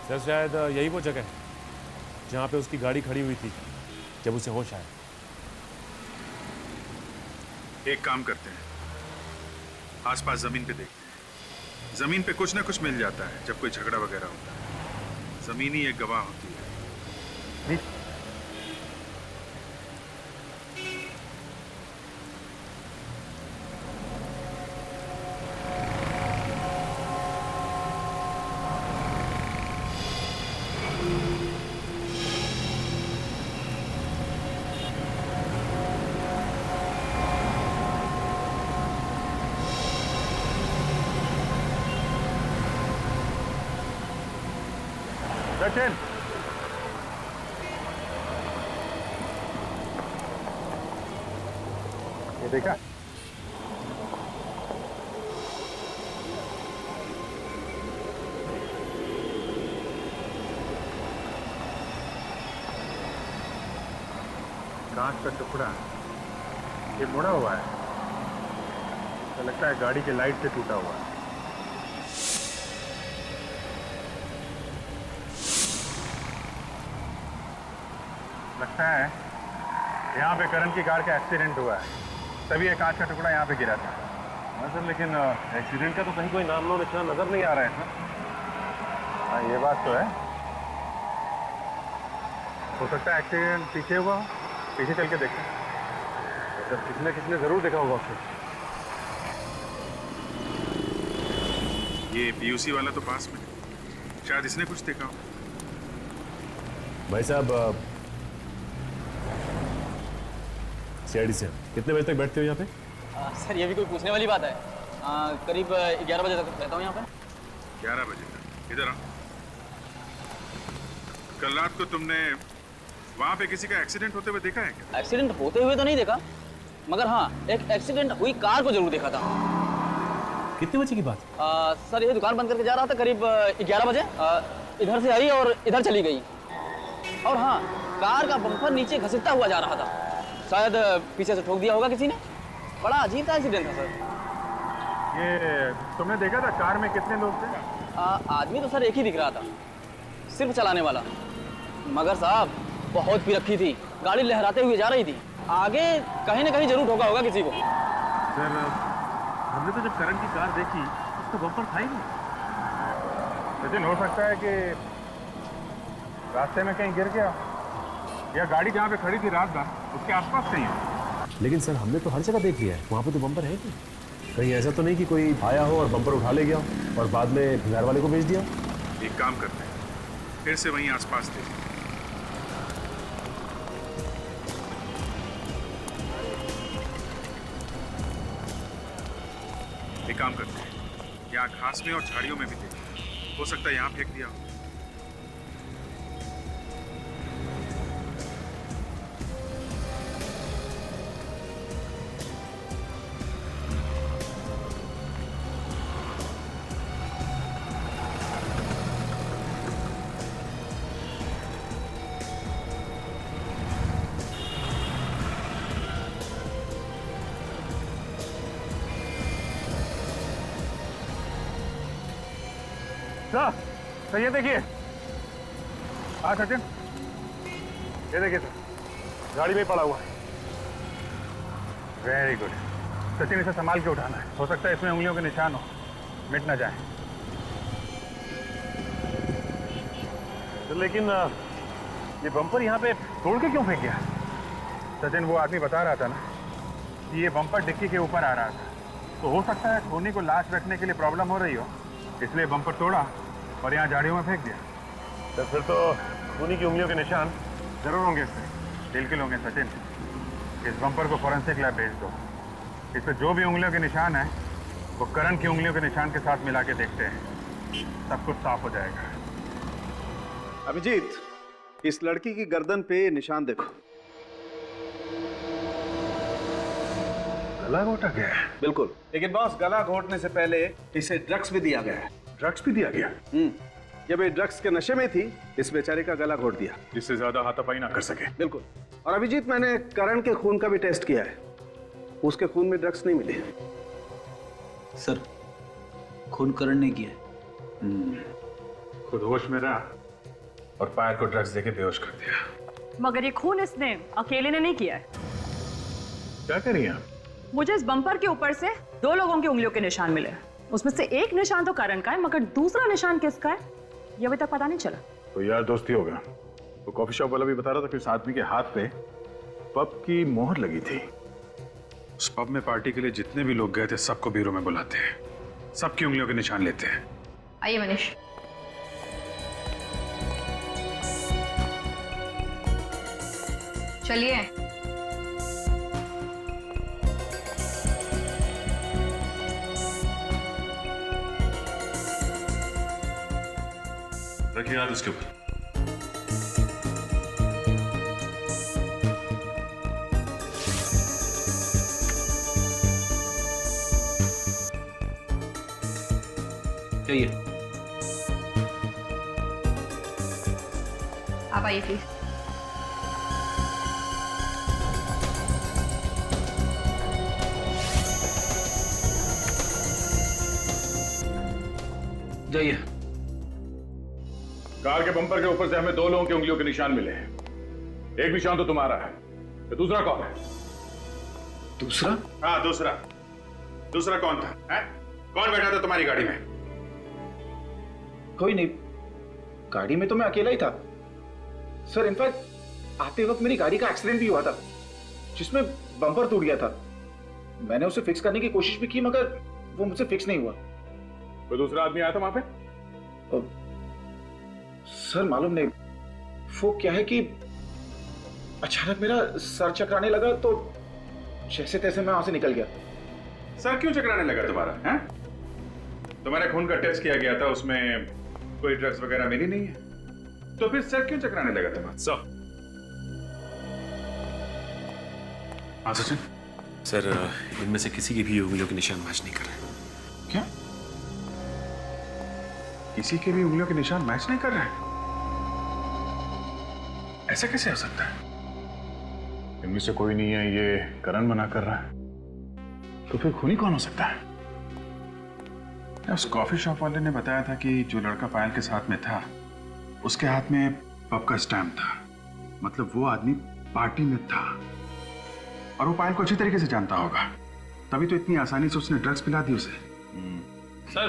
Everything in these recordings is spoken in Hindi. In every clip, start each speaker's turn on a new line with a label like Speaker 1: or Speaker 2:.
Speaker 1: सर शायद यही वो जगह है जहाँ पे उसकी गाड़ी खड़ी हुई थी जब उसे होश आया।
Speaker 2: एक काम करते हैं, आसपास जमीन पे देखते हैं। जमीन पे कुछ ना कुछ मिल जाता है जब कोई झगड़ा वगैरह होता है। जमीन ही एक गवाह होती है।
Speaker 3: सचिन, ये देखा? कांच का टुकड़ा ये मुड़ा हुआ है, तो लगता है गाड़ी के लाइट से टूटा हुआ है। लगता है यहाँ पे करण की कार का एक्सीडेंट हुआ है, तभी ये कांच का टुकड़ा यहाँ पे गिरा था।
Speaker 1: हाँ सर, लेकिन एक्सीडेंट का तो कहीं कोई नाम निशान नजर नहीं आ रहा है सर।
Speaker 3: हाँ, ये बात तो है। हो सकता है एक्सीडेंट पीछे हुआ हो, पीछे चल के देखते हैं।
Speaker 1: सर किसने जरूर देखा होगा उसे।
Speaker 2: ये पीयूसी वाला तो पास में, शायद इसने कुछ देखा हो।
Speaker 1: भाई साहब, सीआईडी से कितने बजे तक बैठते हो यहाँ पे?
Speaker 4: सर ये भी कोई पूछने वाली बात है। करीब 11 बजे तक रहता हूँ यहाँ पे।
Speaker 2: 11 बजे तक? इधर आओ। कल रात को तुमने वहां पे किसी का एक्सीडेंट होते हुए देखा है क्या?
Speaker 4: एक्सीडेंट होते हुए तो नहीं देखा, मगर हाँ एक एक्सीडेंट हुई कार को जरूर देखा था।
Speaker 1: कितने बजे की बात?
Speaker 4: सर ये दुकान बंद करके जा रहा था करीब 11 बजे। इधर से आई और इधर चली गई। और हाँ, कार का बम्पर नीचे घसीटता हुआ जा रहा था। शायद पीछे से ठोक दिया होगा किसी ने। बड़ा अजीब था एक्सीडेंट था सर।
Speaker 3: ये तुमने देखा था कार में कितने लोग थे?
Speaker 4: आदमी तो सर एक ही दिख रहा था, सिर्फ चलाने वाला। मगर साहब बहुत पी रखी थी, गाड़ी लहराते हुए जा रही थी। आगे कहीं ना कहीं जरूर ठोका होगा किसी को।
Speaker 1: सर हमने तो जब करण की कार देखी तो बम्पर था ही नहीं।
Speaker 3: लेकिन हो सकता है कि रास्ते में कहीं गिर गया, या गाड़ी जहाँ पे खड़ी थी रात भर उसके आसपास कहीं है।
Speaker 1: लेकिन सर हमने तो हर जगह देख लिया है, वहाँ पे तो बम्पर है नहीं। कहीं ऐसा तो नहीं कि कोई आया हो और बम्पर उठा ले गया और बाद में घर वाले को भेज दिया?
Speaker 2: एक काम करते हैं, फिर से वहीं आसपास देखें। एक काम करते हैं, यहाँ घास में और झाड़ियों में भी देखें। हो सकता है यहाँ फेंक दिया हो।
Speaker 3: सर, तो ये देखिए। हाँ सचिन, ये देखिए सर, गाड़ी में पड़ा हुआ है। वेरी गुड सचिन, इसे संभाल के उठाना है। हो सकता है इसमें उंगलियों के निशान हो, मिट ना जाए।
Speaker 1: तो लेकिन ये बम्पर यहाँ पे
Speaker 3: तोड़ के क्यों फेंक गया? सचिन, वो आदमी बता रहा था ना कि ये बम्पर डिक्की के ऊपर आ रहा था, तो हो सकता है धोनी को लाश रखने के लिए प्रॉब्लम हो रही हो, इसलिए बम्पर तोड़ा और यहाँ झाड़ियों में फेंक दिया।
Speaker 1: तो फिर तो धोनी की उंगलियों के निशान
Speaker 3: जरूर होंगे इसमें, बिल्कुल होंगे सचिन। इस बम्पर को फॉरेंसिक लैब भेज दो। इस पर जो भी उंगलियों के निशान है वो करण की उंगलियों के निशान के साथ मिला के देखते हैं, सब कुछ साफ हो जाएगा।
Speaker 5: अभिजीत, इस लड़की की गर्दन पे निशान देखो।
Speaker 3: गला घोटा गया है?
Speaker 5: बिल्कुल, लेकिन बॉस गला घोटने से पहले इसे ड्रग्स भी दिया गया है।
Speaker 3: ड्रग्स भी दिया गया?
Speaker 5: जब ये ड्रग्स के नशे में थी, इस बेचारे का गला घोट दिया,
Speaker 3: जिससे ज्यादा हाथापाई ना कर सके।
Speaker 5: बिल्कुल। और अभिजीत, मैंने करण के खून का भी टेस्ट किया है, उसके खून में ड्रग्स नहीं मिले।
Speaker 6: सर, खून करण ने किया है।
Speaker 3: खुद होश में रहा
Speaker 2: और पायल को ड्रग्स देके बेहोश कर दिया।
Speaker 6: मगर ये खून इसने अकेले ने नहीं किया है।
Speaker 2: क्या कर रही हैं आप?
Speaker 6: मुझे इस बम्पर के ऊपर से 2 लोगों की उंगलियों के निशान मिले। उसमें से एक निशान तो करण का है, मगर दूसरा निशान किसका है ये अभी तक पता नहीं चला।
Speaker 2: तो यार दोस्ती होगा। वो कॉफी शॉप वाला भी बता रहा था कि उस आदमी के हाथ पे पब की मोहर लगी थी। उस पब में पार्टी के लिए जितने भी लोग गए थे सबको ब्यूरो में बुलाते हैं, सबकी उंगलियों के निशान लेते हैं।
Speaker 7: आइए मनीष। चलिए।
Speaker 2: रखिए हाथ उसके ऊपर।
Speaker 4: चाहिए।
Speaker 7: आप आइए प्लीज।
Speaker 4: जाइए।
Speaker 8: कार के बम्पर के ऊपर से हमें 2 लोगों की उंगलियों के निशान मिले हैं। एक निशान तो तुम्हारा है, तो दूसरा कौन है?
Speaker 2: दूसरा? हाँ दूसरा। दूसरा कौन था? है? कौन बैठा था तुम्हारी गाड़ी में?
Speaker 9: कोई नहीं, गाड़ी में तो मैं अकेला ही था सर। इनफैक्ट आते वक्त मेरी गाड़ी का एक्सीडेंट भी हुआ था जिसमें बम्पर टूट गया था। मैंने उसे फिक्स करने की कोशिश भी की मगर वो मुझसे फिक्स नहीं हुआ।
Speaker 8: कोई दूसरा आदमी आया था वहां पे?
Speaker 9: सर मालूम नहीं, वो क्या है कि अचानक मेरा सर चकराने लगा तो जैसे तैसे मैं वहां से निकल गया।
Speaker 2: सर क्यों चकराने लगा तुम्हारा? हैं? तुम्हारे खून का टेस्ट किया गया था, उसमें कोई ड्रग्स वगैरह मिली नहीं है, तो फिर सर क्यों चकराने लगा तुम्हारा? सर। हाँ सचिन।
Speaker 1: सर इनमें से किसी की भी उंगलियों के निशान मैच नहीं कर रहे।
Speaker 2: क्या? किसी के भी उंगलियों के निशान मैच नहीं कर रहे हैं? ऐसा कैसे हो सकता है?
Speaker 8: इनमें से कोई नहीं है, ये करण मना कर रहा है।
Speaker 2: तो फिर खूनी कौन हो सकता है? उस कॉफी शॉप वाले ने बताया था कि जो लड़का पायल के साथ में था उसके हाथ में पब का स्टैम्प था, मतलब वो आदमी पार्टी में था और वो पायल को अच्छी तरीके से जानता होगा, तभी तो इतनी आसानी से उसने ड्रग्स पिला दी उसे।
Speaker 10: सर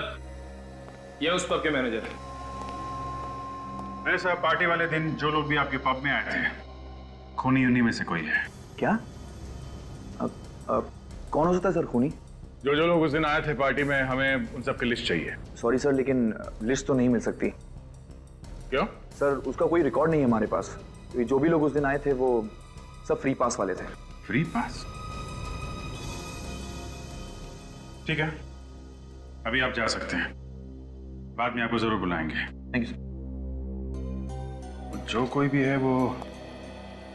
Speaker 10: ये उस पब के मैनेजर है।
Speaker 2: ऐसा पार्टी वाले दिन जो लोग भी आपके पब में आए थे खूनी उन्हीं में से कोई है।
Speaker 9: क्या? कौन हो सकता है सर खूनी?
Speaker 8: जो लोग उस दिन आए थे पार्टी में, हमें उन सबकी लिस्ट चाहिए।
Speaker 9: सॉरी सर, लेकिन लिस्ट तो नहीं मिल सकती।
Speaker 8: क्यों?
Speaker 9: सर उसका कोई रिकॉर्ड नहीं है हमारे पास। जो भी लोग उस दिन आए थे वो सब फ्री पास वाले थे।
Speaker 2: Free pass? ठीक है, अभी आप जा सकते हैं, बाद में आपको जरूर बुलाएंगे।
Speaker 9: Thank you sir.
Speaker 2: जो कोई भी है वो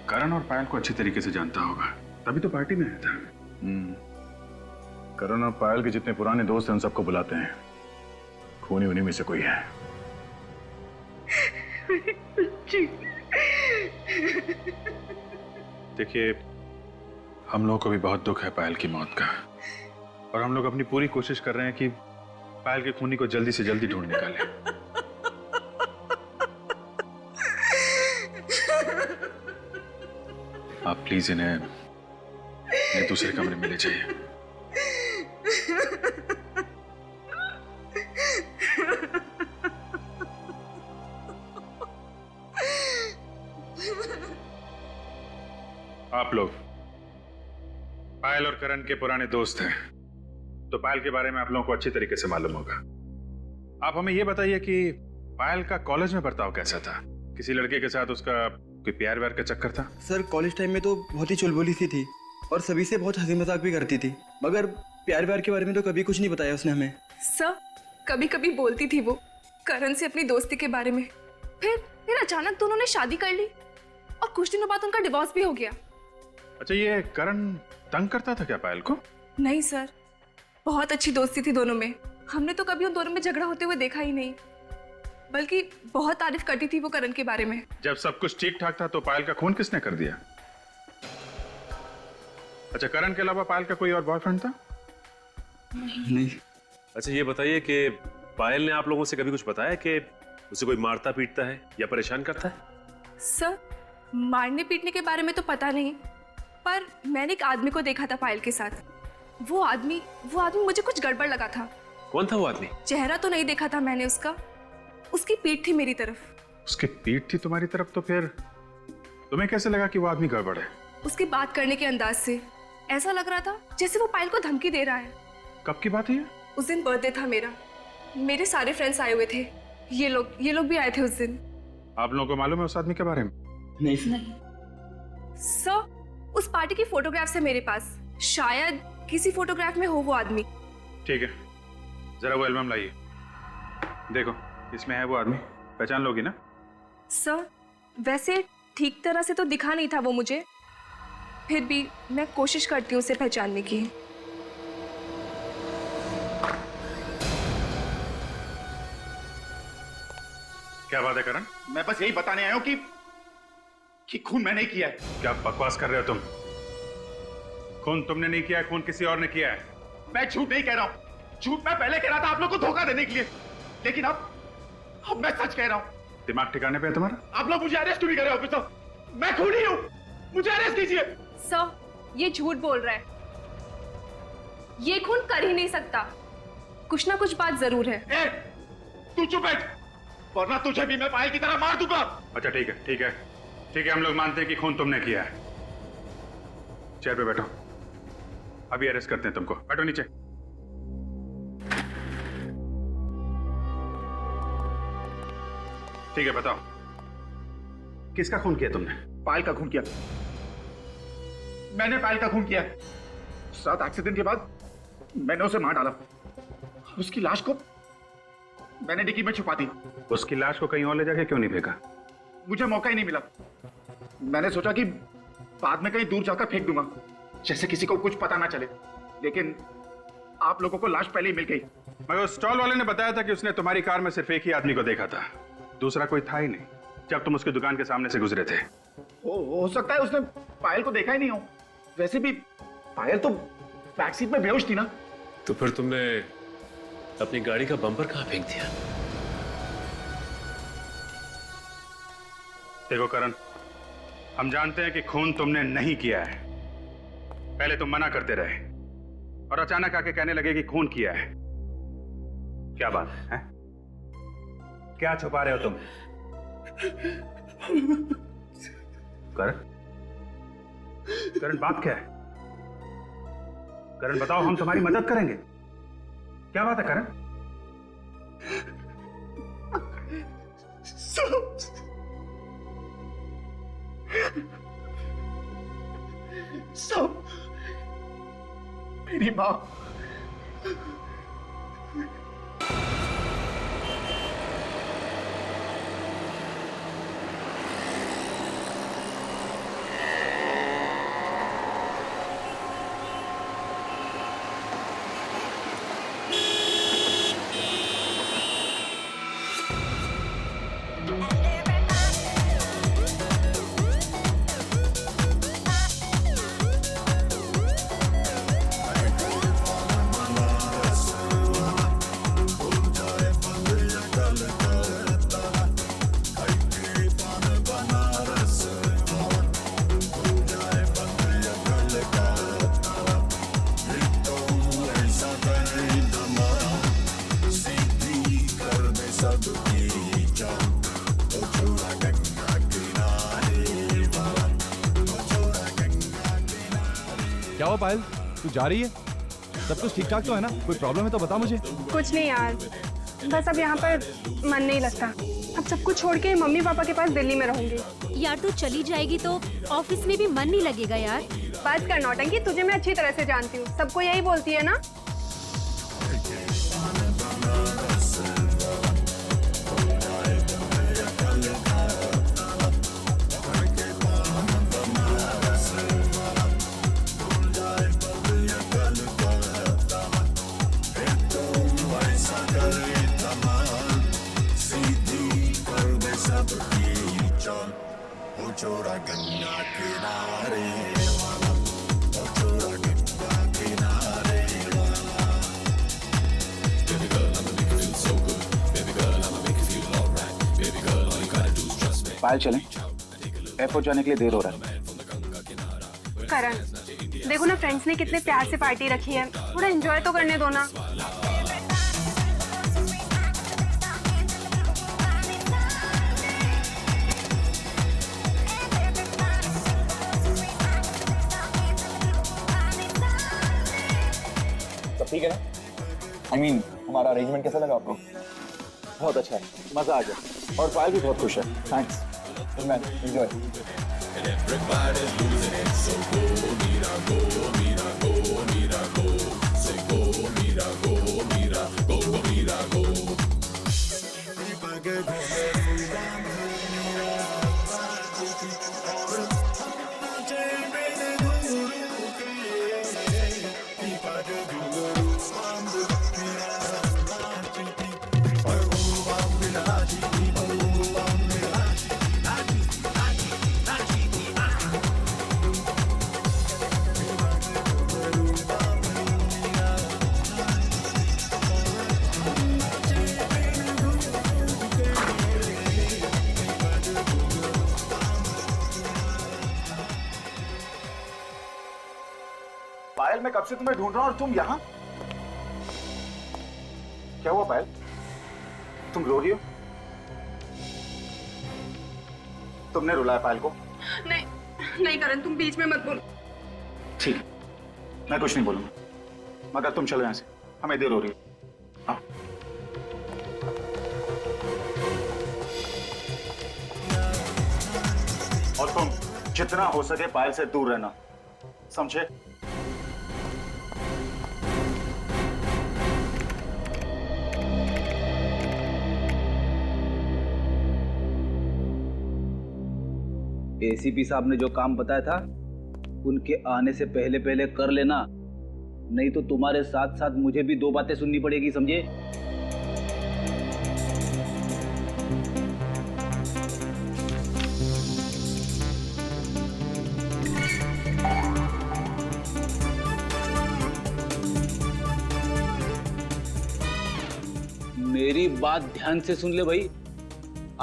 Speaker 2: करण और पायल को अच्छी तरीके से जानता होगा, तभी तो पार्टी में आया था।
Speaker 8: करण और पायल के जितने पुराने दोस्त हैं उन सबको बुलाते हैं। खूनी उन्हीं में से कोई है।
Speaker 2: देखिए, हम लोगों को भी बहुत दुख है पायल की मौत का, और हम लोग अपनी पूरी कोशिश कर रहे हैं कि पायल के खूनी को जल्दी से जल्दी ढूंढ निकालें। आप प्लीज इन्हें दूसरे कमरे में ले जाइए। आप लोग पायल और करण के पुराने दोस्त हैं, तो पायल के बारे में आप लोगों को अच्छी तरीके से मालूम होगा। आप हमें यह बताइए कि पायल का कॉलेज में बर्ताव कैसा था? किसी लड़के के साथ उसका कोई प्यार व्यार का चक्कर था?
Speaker 11: सर कॉलेज टाइम में तो बहुत ही चुलबुली सी थी और सभी से बहुत हंसी मजाक भी करती थी, मगर प्यार व्यार के बारे में तो कभी कुछ नहीं बताया उसने हमें।
Speaker 7: सर कभी कभी बोलती थी वो करण से अपनी दोस्ती के बारे में, फिर अचानक दोनों ने शादी कर ली और कुछ दिनों बाद उनका डिवोर्स भी हो गया।
Speaker 2: अच्छा, ये करण तंग करता था क्या पायल को?
Speaker 7: नहीं सर, बहुत अच्छी दोस्ती थी दोनों में। हमने तो कभी उन दोनों में झगड़ा होते हुए देखा ही नहीं, बल्कि बहुत तारीफ करती थी वो करण के बारे में।
Speaker 2: जब सब कुछ ठीक ठाक था तो पायल का खून किसने कर दिया? अच्छा, करण के अलावा पायल का कोई और बॉयफ्रेंड था?
Speaker 11: नहीं।
Speaker 1: अच्छा ये बताइए कि पायल ने आप लोगों से कभी कुछ बताया कि उसे कोई मारता पीटता है या परेशान करता है?
Speaker 7: सर, मारने पीटने के बारे में तो पता नहीं, पर मैंने एक आदमी को देखा था पायल के साथ। वो आदमी मुझे कुछ गड़बड़ लगा था।
Speaker 1: कौन था वो आदमी?
Speaker 7: चेहरा तो नहीं देखा था मैंने उसका, उसकी पीठ थी मेरी तरफ।
Speaker 2: उसकी पीठ थी तुम्हारी तरफ, तो फिर तुम्हें कैसे लगा कि वो आदमी गड़बड़ है?
Speaker 7: उसकी बात करने के अंदाज से ऐसा लग रहा था जैसे वो पायल को धमकी दे रहा है।
Speaker 2: कब की बात है ये?
Speaker 7: उस दिन बर्थडे था मेरा, मेरे सारे फ्रेंड्स आए हुए थे, ये लोग भी आए थे उस दिन।
Speaker 2: आप लोगों को मालूम है उस आदमी के बारे में?
Speaker 11: नहीं
Speaker 7: सर, उस पार्टी की फोटोग्राफ्स है मेरे पास, शायद किसी फोटोग्राफ में हो वो आदमी।
Speaker 2: ठीक है, जरा वो एल्बम लाइए, देखो इसमें है वो आदमी, पहचान लोगी ना?
Speaker 7: सर, वैसे ठीक तरह से तो दिखा नहीं था वो मुझे, फिर भी मैं कोशिश करती हूँ उसे पहचानने की।
Speaker 2: क्या बात है करण?
Speaker 9: मैं बस यही बताने आया हूं कि खून मैंने ही किया है।
Speaker 2: क्या बकवास कर रहे हो तुम? खून तुमने नहीं किया है, खून किसी और ने किया है।
Speaker 9: मैं झूठ नहीं कह रहा हूं, झूठ मैं पहले कह रहा था आप लोग को धोखा देने के लिए, लेकिन अब मैं सच कह रहा हूं।
Speaker 2: दिमाग ठिकाने पे है तुम्हारा?
Speaker 9: आप लोग मुझे अरेस्ट क्यों नहीं कर रहे ऑफिसर? मैं खूनी हूं, मुझे अरेस्ट कीजिए।
Speaker 7: सर, ये झूठ बोल रहा है, ये खून कर ही नहीं सकता, कुछ ना कुछ बात जरूर है।
Speaker 9: ए, तू चुप बैठ, वरना तुझे भी मैं पायल की तरह मार दूंगा।
Speaker 2: अच्छा ठीक है, ठीक है, ठीक है, हम लोग मानते हैं कि खून तुमने किया है। चेयर पे बैठो, अभी अरेस्ट करते हैं तुमको। बैठो नीचे। ठीक है, बताओ किसका खून किया तुमने?
Speaker 9: पायल का खून किया, मैंने पायल का खून किया। साथ एक्सीडेंट के बाद मैंने उसे मार डाला, उसकी लाश को मैंने डिक्की में छुपा दी।
Speaker 2: उसकी लाश को कहीं और ले जाके क्यों नहीं फेंका?
Speaker 9: मुझे मौका ही नहीं मिला, मैंने सोचा कि बाद में कहीं दूर जाकर फेंक दूंगा, जैसे किसी को कुछ पता ना चले, लेकिन आप लोगों को लाश पहले ही मिल गई।
Speaker 2: मगर उस स्टॉल वाले ने बताया था कि उसने तुम्हारी कार में सिर्फ एक ही आदमी को देखा था, दूसरा कोई था ही नहीं जब तुम उसकी दुकान के सामने से गुजरे थे।
Speaker 9: हो सकता है उसने पायल को देखा ही नहीं हो, वैसे भी पायल तो बैक सीट में बेहोश थी ना।
Speaker 1: तो फिर तुमने अपनी गाड़ी का बम्पर कहां फेंक दिया?
Speaker 2: देखो करण, हम जानते हैं कि खून तुमने नहीं किया है, पहले तुम मना करते रहे और अचानक आके कहने लगे कि खून किया है। क्या बात है? क्या छुपा रहे हो तुम? करण, करण बात क्या है? करण बताओ, हम तुम्हारी मदद करेंगे। क्या बात है करण?
Speaker 9: सब मेरी मां।
Speaker 12: क्या हुआ पायल, तू जा रही है? सब कुछ ठीक ठाक तो है ना? कोई प्रॉब्लम है तो बता मुझे।
Speaker 13: कुछ नहीं यार, बस अब यहाँ पर मन नहीं लगता। अब सब कुछ छोड़ के मम्मी पापा के पास दिल्ली में रहूंगी।
Speaker 14: यार तू चली जाएगी तो ऑफिस में भी मन नहीं लगेगा यार।
Speaker 13: बस कर नौटंकी, तुझे मैं अच्छी तरह से जानती हूँ, सबको यही बोलती है ना।
Speaker 15: छोरा गंगा किनारे वाला, छोरा गंगा किनारे वाला। Baby girl, I'ma make you feel so good. Baby girl, I'ma make you feel alright.
Speaker 9: पायल चलें, एयरपोर्ट जाने के लिए देर हो रहा है।
Speaker 13: करण देखो ना, फ्रेंड्स ने कितने प्यार से पार्टी रखी है, थोड़ा एंजॉय तो करने दो ना।
Speaker 11: सब ठीक है ना? I mean, हमारा अरेंजमेंट कैसा लगा आपको? बहुत अच्छा है, मजा आ गया और पायल भी बहुत खुश है। Thanks man, enjoy.
Speaker 15: Everybody's losing it, so go, mira, go, mira, go, mira, go, say go, mira, go, mira, go, mira, go.
Speaker 9: पायल, मैं कब से तुम्हें ढूंढ रहा हूं और तुम यहाँ? क्या हुआ पायल? तुम रो रही हो? तुमने रुलाया पायल को?
Speaker 13: नहीं नहीं करण, तुम बीच में मत बोलो।
Speaker 9: ठीक, मैं कुछ नहीं बोलूंगा, मगर तुम चलो यहाँ से, हमें देर हो रही है। आओ। और तुम जितना हो सके पायल से दूर रहना, समझे?
Speaker 16: एसीपी साहब ने जो काम बताया था उनके आने से पहले पहले कर लेना, नहीं तो तुम्हारे साथ साथ मुझे भी दो बातें सुननी पड़ेगी, समझे? मेरी बात ध्यान से सुन ले भाई,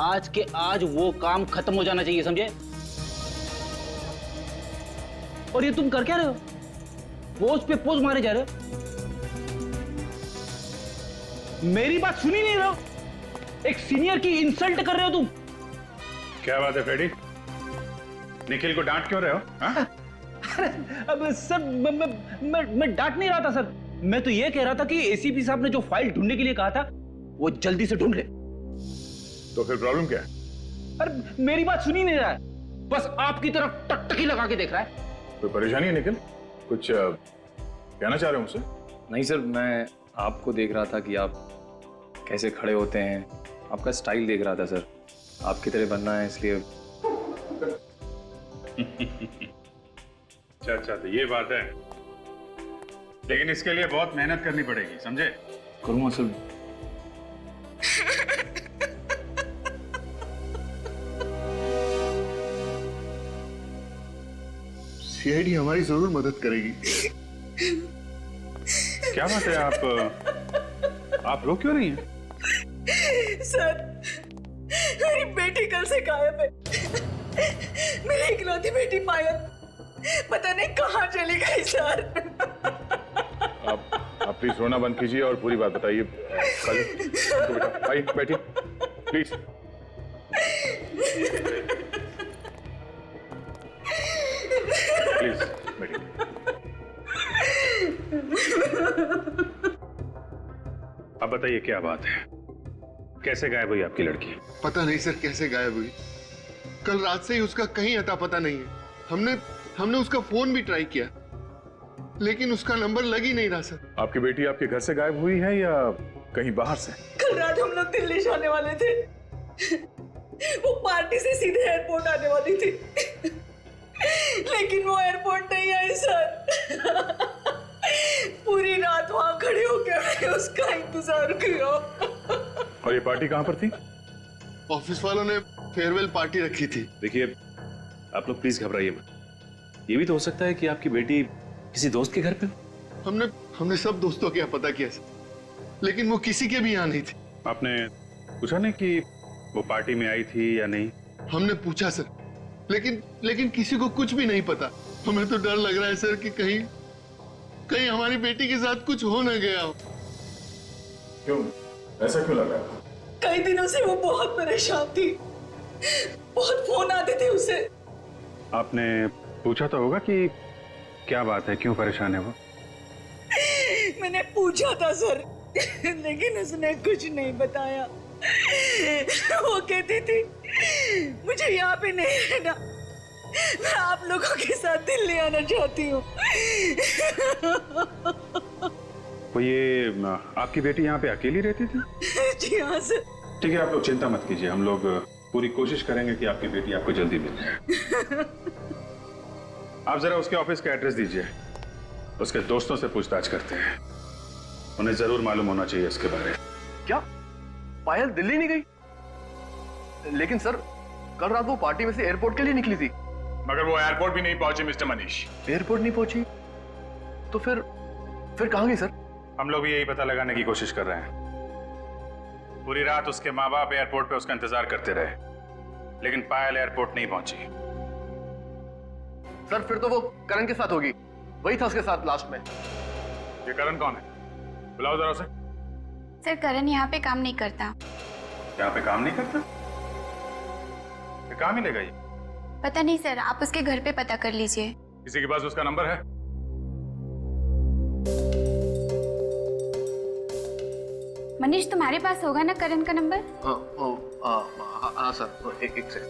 Speaker 16: आज के आज वो काम खत्म हो जाना चाहिए, समझे? और ये तुम कर क्या रहे हो? पोज पे पोज मारे जा रहे हो? मेरी बात सुनी नहीं रहे हो? एक सीनियर की इंसल्ट कर रहे हो तुम।
Speaker 3: क्या बात है फ्रेडी? निखिल को डांट क्यों रहे हो? हाँ?
Speaker 16: अब सर मैं डांट नहीं रहा था सर, मैं तो ये कह रहा था कि एसीपी साहब ने जो फाइल ढूंढने के लिए कहा था वो जल्दी से ढूंढ ले।
Speaker 3: तो फिर प्रॉब्लम क्या है?
Speaker 16: अरे मेरी बात सुनी नहीं रहा है, बस आपकी तरफ टकटकी लगा के देख रहा है।
Speaker 8: कोई परेशानी है निखिल? कुछ कहना चाह रहे हो मुझसे?
Speaker 10: नहीं सर, मैं आपको देख रहा था कि आप कैसे खड़े होते हैं, आपका स्टाइल देख रहा था सर, आपकी तरह बनना है इसलिए।
Speaker 3: अच्छा तो ये बात है, लेकिन इसके लिए बहुत मेहनत करनी पड़ेगी, समझे?
Speaker 10: करूँगा सर।
Speaker 17: सीआईडी हमारी जरूर मदद करेगी।
Speaker 3: क्या बात है, आप रो क्यों रही हैं?
Speaker 18: सर, मेरी बेटी कल से गायब है। मेरी इकलौती बेटी पायल पता नहीं कहाँ चली गई सर।
Speaker 8: आप प्लीज रोना बंद कीजिए और पूरी बात बताइए। बेटा आइए, बैठिए प्लीज। प्लीज बैठिए।
Speaker 3: अब बताइए क्या बात है, कैसे गायब हुई आपकी लड़की?
Speaker 17: पता नहीं सर कैसे गायब हुई, कल रात से ही उसका कहीं अता पता नहीं है। हमने उसका फोन भी ट्राई किया लेकिन उसका नंबर लग ही नहीं रहा सर।
Speaker 8: आपकी बेटी आपके घर से गायब हुई है या कहीं बाहर से?
Speaker 18: कल रात हम लोग दिल्ली जाने वाले थे, वो पार्टी से सीधे एयरपोर्ट आने वाली थी, लेकिन वो एयरपोर्ट नहीं आई सर। पूरी रात वहां खड़े होकर मैंने उसका इंतजार किया।
Speaker 8: और ये पार्टी कहाँ पर थी?
Speaker 17: ऑफिस वालों ने फेयरवेल पार्टी रखी थी।
Speaker 1: देखिए आप लोग प्लीज घबराइए मत, ये भी तो हो सकता है कि आपकी बेटी किसी दोस्त के घर पे हो।
Speaker 17: हमने सब दोस्तों के यहाँ पता किया सर, लेकिन वो किसी के भी यहाँ नहीं थी।
Speaker 3: आपने पूछा नहीं कि वो पार्टी में आई थी या नहीं?
Speaker 17: हमने पूछा सर, लेकिन किसी को कुछ भी नहीं पता। हमें तो डर लग रहा है सर कि कहीं हमारी बेटी के साथ कुछ हो ना गया हो।
Speaker 8: क्यों? ऐसा क्यों लग रहा है?
Speaker 18: कई दिनों से वो बहुत परेशान थी, बहुत फोन आते थे उसे।
Speaker 3: आपने पूछा तो होगा कि क्या बात है, क्यों परेशान है वो?
Speaker 18: मैंने पूछा था सर, लेकिन उसने कुछ नहीं बताया। वो कहती थी मुझे यहाँ पे नहीं रहना, मैं आप लोगों के साथ दिल्ली आना चाहती हूँ।
Speaker 3: तो ये आपकी बेटी यहाँ पे अकेली रहती थी?
Speaker 18: जी हाँ सर।
Speaker 3: ठीक है, आप लोग चिंता मत कीजिए, हम लोग पूरी कोशिश करेंगे कि आपकी बेटी आपको जल्दी मिल जाए। आप जरा उसके ऑफिस का एड्रेस दीजिए, उसके दोस्तों से पूछताछ करते हैं, उन्हें जरूर मालूम होना चाहिए इसके बारे में।
Speaker 19: क्या पायल दिल्ली नहीं गई? लेकिन सर कल रात वो पार्टी में से एयरपोर्ट के लिए निकली थी।
Speaker 8: मगर वो एयरपोर्ट भी नहीं पहुंची मिस्टर मनीष।
Speaker 19: एयरपोर्ट नहीं पहुंची? तो फिर कहां गई सर?
Speaker 3: हम लोग भी यही पता लगाने की कोशिश कर रहे हैं। पूरी रात उसके माँ बाप एयरपोर्ट पे उसका इंतजार करते रहे, लेकिन पायल एयरपोर्ट नहीं पहुंची।
Speaker 19: सर फिर तो वो करण के साथ होगी, वही था उसके साथ लास्ट में।
Speaker 3: ये करण कौन है? बुलाओ जरा उसे।
Speaker 20: सर करण यहाँ पे काम नहीं करता।
Speaker 3: यहाँ पे काम नहीं करता? ये कहाँ मिलेगा ये?
Speaker 20: पता नहीं सर, आप उसके घर पे पता कर लीजिए।
Speaker 3: किसी के पास उसका नंबर है?
Speaker 20: मनीष तुम्हारे पास होगा ना करण का नंबर?
Speaker 19: हाँ सर, एक से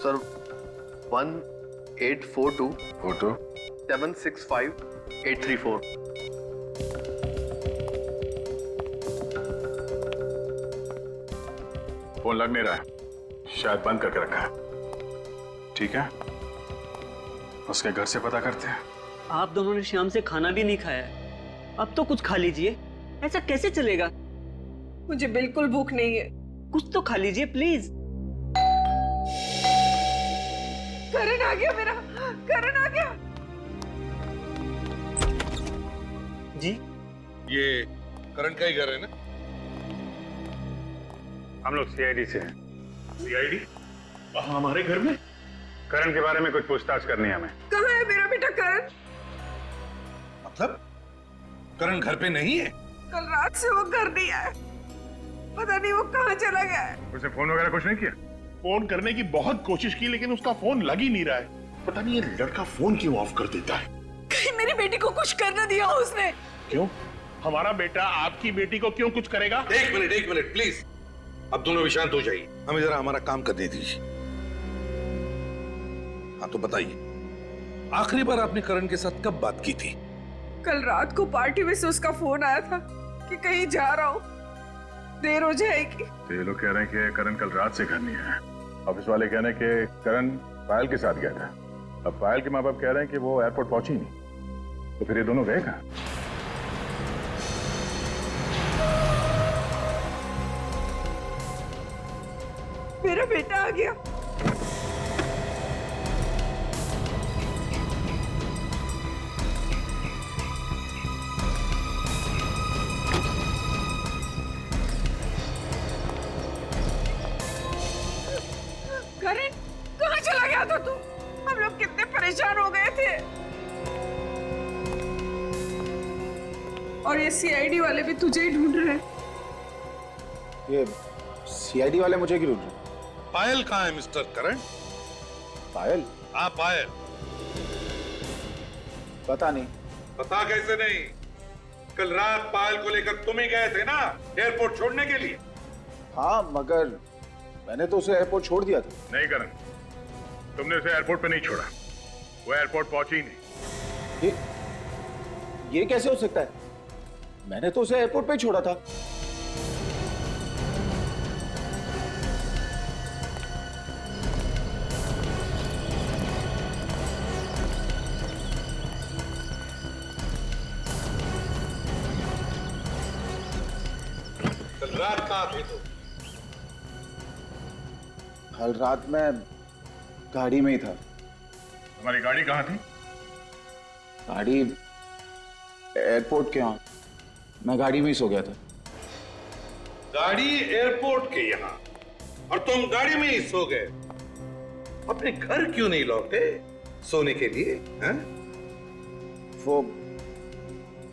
Speaker 19: सर 1842 765 834।
Speaker 3: फोन लग नहीं रहा है, शायद बंद करके रखा है। ठीक है, उसके घर से पता करते हैं।
Speaker 21: आप दोनों ने शाम से खाना भी नहीं खाया है, अब तो कुछ खा लीजिए। ऐसा कैसे चलेगा?
Speaker 18: मुझे बिल्कुल भूख नहीं है।
Speaker 21: कुछ तो खा लीजिए प्लीज।
Speaker 18: करण आ गया मेरा, करण आ गया।
Speaker 21: जी
Speaker 17: ये करण का ही घर है ना?
Speaker 3: हम लोग सीआईडी से हैं।
Speaker 8: सीआईडी? हमारे घर में?
Speaker 3: करण के बारे में कुछ पूछताछ करनी है हमें।
Speaker 18: कहाँ है मेरा बेटा करण?
Speaker 8: मतलब करण घर पे नहीं है?
Speaker 18: कल रात से वो घर नहीं आया, पता नहीं वो कहाँ चला गया है।
Speaker 3: उसने फोन वगैरह कुछ नहीं किया?
Speaker 8: फोन करने की बहुत कोशिश की, लेकिन उसका फोन लग ही नहीं रहा है। पता नहीं ये लड़का फोन क्यों ऑफ कर देता है।
Speaker 18: कहीं मेरी बेटी को कुछ कर ना दिया उसने।
Speaker 8: क्यों? हमारा बेटा आपकी बेटी को क्यों कुछ करेगा?
Speaker 22: एक मिनट प्लीज, अब दोनों शांत हो जाइए, हमें जरा हमारा काम करने दीजिए। हाँ तो बताइए, आखिरी बार आपने करण के साथ कब बात की थी?
Speaker 18: कल रात को पार्टी में से उसका फोन आया था कि कहीं जा रहा हूँ, देर हो जाएगी।
Speaker 3: तो ये लोग कह रहे हैं कि करण कल रात से घर नहीं आया। ऑफिस वाले कह रहे हैं कि करण पायल के साथ गया था। अब पायल के माँ बाप कह रहे हैं कि वो एयरपोर्ट पहुंची नहीं, तो फिर ये दोनों गए कहाँ?
Speaker 18: मेरा बेटा आ गया। करण कहाँ चला गया था तू? हम लोग कितने परेशान हो गए थे। और ये सीआईडी वाले भी तुझे ही ढूंढ रहे हैं।
Speaker 9: ये सीआईडी वाले मुझे क्यों ढूंढ रहे हैं?
Speaker 22: पायल कहाँ है मिस्टर करण?
Speaker 9: पायल?
Speaker 22: हाँ पायल।
Speaker 9: पता नहीं।
Speaker 22: पता कैसे नहीं? कल रात पायल को लेकर तुम ही गए थे ना एयरपोर्ट छोड़ने के लिए?
Speaker 9: हाँ मगर मैंने तो उसे एयरपोर्ट छोड़ दिया था।
Speaker 3: नहीं करण, तुमने उसे एयरपोर्ट पे नहीं छोड़ा, वो एयरपोर्ट पहुंची ही नहीं।
Speaker 9: ये कैसे हो सकता है? मैंने तो उसे एयरपोर्ट पे ही छोड़ा था।
Speaker 22: कल रात कहाँ थे तुम?
Speaker 9: कल रात में गाड़ी में ही था।
Speaker 3: तुम्हारी गाड़ी कहाँ थी?
Speaker 9: गाड़ी एयरपोर्ट के यहाँ, मैं गाड़ी में ही सो गया था।
Speaker 22: गाड़ी एयरपोर्ट के यहाँ? और तुम गाड़ी में ही सो गए। अपने घर क्यों नहीं लौटे सोने के लिए? हैं?
Speaker 9: वो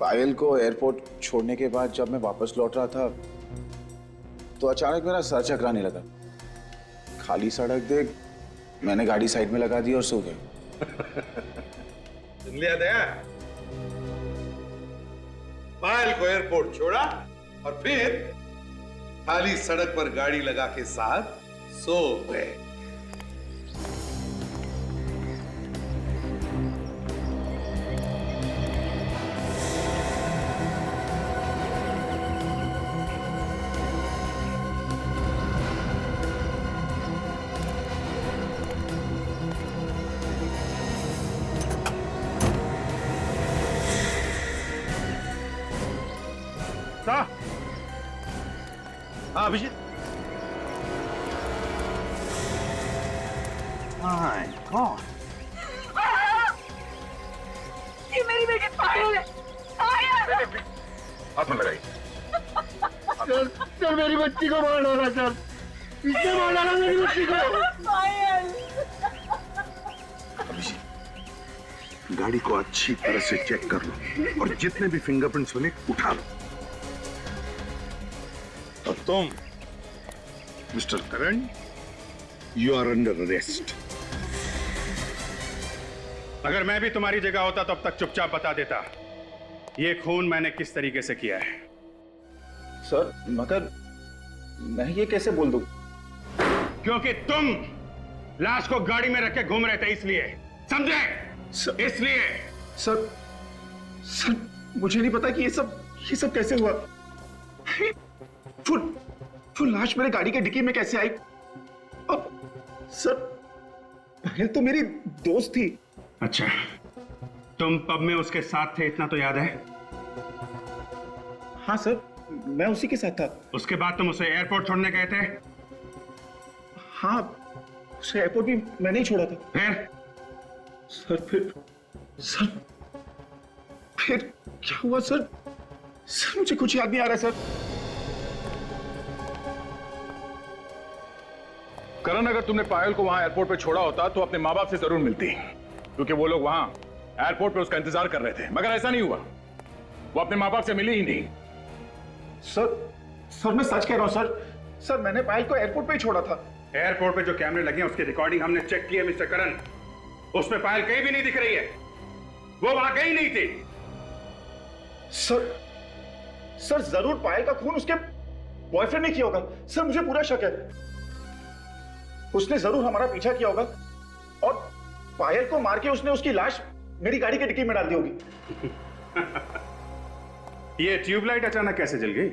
Speaker 9: पायल को एयरपोर्ट छोड़ने के बाद जब मैं वापस लौट रहा था तो अचानक मेरा सर चकराने लगा। खाली सड़क देख मैंने गाड़ी साइड में लगा दी और सो गया।
Speaker 22: सुन लिया दया? पायल को एयरपोर्ट छोड़ा और फिर खाली सड़क पर गाड़ी लगा के साथ सो गए।
Speaker 3: हाँ अभिजीत। माय गॉड,
Speaker 18: ये मेरी बेटी पायल है। पायल!
Speaker 8: हाथ में लगाई।
Speaker 5: सर मेरी बच्ची को मार डाला सर, इसने मार डाला मेरी बच्ची को।
Speaker 18: पायल!
Speaker 22: गाड़ी को अच्छी तरह से चेक कर लो और जितने भी फिंगरप्रिंट्स मिले उठा लो। और तुम mister Karan, you are under arrest.
Speaker 3: अगर मैं भी तुम्हारी जगह होता तो अब तक चुपचाप बता देता ये खून मैंने किस तरीके से किया है।
Speaker 9: सर मगर मैं ये कैसे बोल दूं?
Speaker 3: क्योंकि तुम लाश को गाड़ी में रख के घूम रहे थे, इसलिए। समझे? इसलिए।
Speaker 9: सर मुझे नहीं पता कि ये सब कैसे हुआ। वो लाश मेरे गाड़ी के डिक्की में कैसे आई? और सर पायल तो मेरी दोस्त थी।
Speaker 3: अच्छा, तुम पब में उसके साथ थे, इतना तो याद है?
Speaker 9: हाँ सर, मैं उसी के साथ था।
Speaker 3: उसके बाद तुम उसे एयरपोर्ट छोड़ने गए थे?
Speaker 9: हाँ, उसे एयरपोर्ट भी मैंने ही छोड़ा था।
Speaker 3: फिर?
Speaker 9: सर फिर क्या हुआ सर? सर मुझे कुछ याद नहीं आ रहा सर।
Speaker 8: करण, अगर तुमने पायल को वहां एयरपोर्ट पे छोड़ा होता तो अपने माँ बाप से जरूर मिलती, क्योंकि वो लोग वहां एयरपोर्ट पे उसका इंतजार कर रहे थे। मगर ऐसा नहीं हुआ, वो अपने माँ बाप से मिली ही नहीं।
Speaker 9: सर मैं सच कह रहा हूं सर मैंने पायल को एयरपोर्ट पे ही छोड़ा था।
Speaker 3: एयरपोर्ट पे जो कैमरे लगे हैं उसकी रिकॉर्डिंग हमने चेक की है मिस्टर करण। उसमें पायल कहीं भी नहीं दिख रही है, वो वहां गई नहीं थी।
Speaker 9: सर जरूर पायल का खून उसके बॉयफ्रेंड ने किया होगा। सर मुझे पूरा शक है, उसने जरूर हमारा पीछा किया होगा और पायल को मार के उसने उसकी लाश मेरी गाड़ी के डिक्की में डाल दी होगी।
Speaker 3: ये ट्यूबलाइट अचानक कैसे जल गई?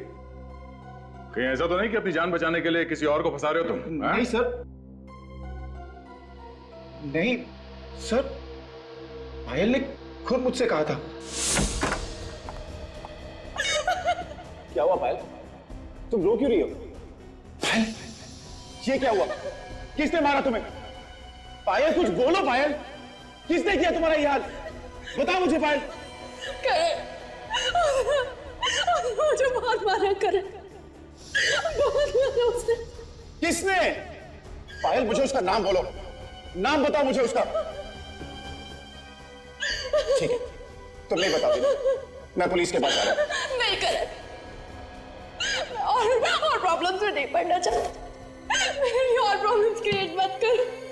Speaker 8: कहीं ऐसा तो नहीं कि अपनी जान बचाने के लिए किसी और को फंसा रहे हो तुम?
Speaker 9: नहीं सर, नहीं सर, पायल ने खुद मुझसे कहा था।
Speaker 11: क्या हुआ पायल? तुम रो क्यों रही हो?
Speaker 9: पायल, ये क्या हुआ? किसने मारा तुम्हें? पायल कुछ बोलो पायल, किसने किया तुम्हारा ये हाल? बताओ मुझे पायल।
Speaker 18: मुझे बहुत मारा करे, बहुत मारा उसने।
Speaker 9: किसने? पायल मुझे उसका नाम बोलो, नाम बताओ मुझे उसका। ठीक है, तुम नहीं बता देना, मैं पुलिस के पास आ रहा हूं।
Speaker 18: नहीं करे, और प्रॉब्लम्स में नहीं पड़ना चाहता। मेरी और प्रॉब्लम्स क्रिएट मत कर।